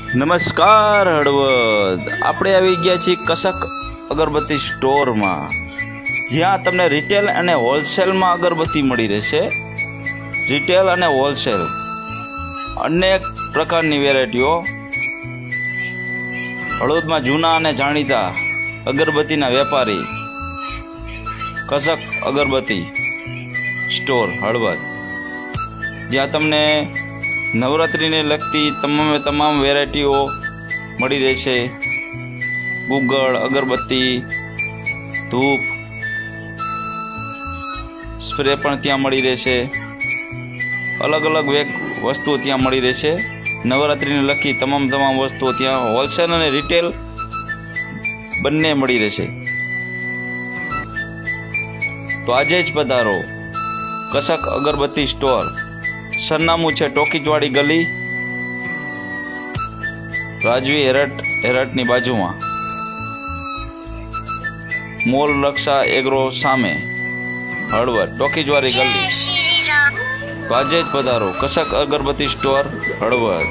નમસ્કાર હળવદ, આપણે આવી ગયા છીએ કસક અગરબત્તી સ્ટોરમાં, જ્યાં તમને રિટેલ અને હોલસેલમાં અગરબત્તી મળી રહેશે. રિટેલ અને હોલસેલ અનેક પ્રકારની વેરાયટીઓ. હળવદમાં જૂના અને જાણીતા અગરબત્તીના વેપારી કસક અગરબત્તી સ્ટોર હળવદ, જ્યાં તમને નવરાત્રિને લગતી તમામ વેરાયટીઓ મળી રહેશે. ગુગળ, અગરબત્તી, ધૂપ, સ્પ્રે પણ ત્યાં મળી રહેશે. અલગ અલગ વસ્તુઓ ત્યાં મળી રહેશે. નવરાત્રિને લગતી તમામ વસ્તુઓ ત્યાં હોલસેલ અને રિટેલ બંને મળી રહેશે. તો આજે જ પધારો કસક અગરબત્તી સ્ટોર. સરનામું છે ટોકીજવાડી ગલી, રાજવી હેરટની બાજુમાં, મોલ રક્ષા એગ્રો સામે, હળવદ. ટોકીજવાડી ગલી. તો આજે જ પધારો કસક અગરબત્તી સ્ટોર હળવદ.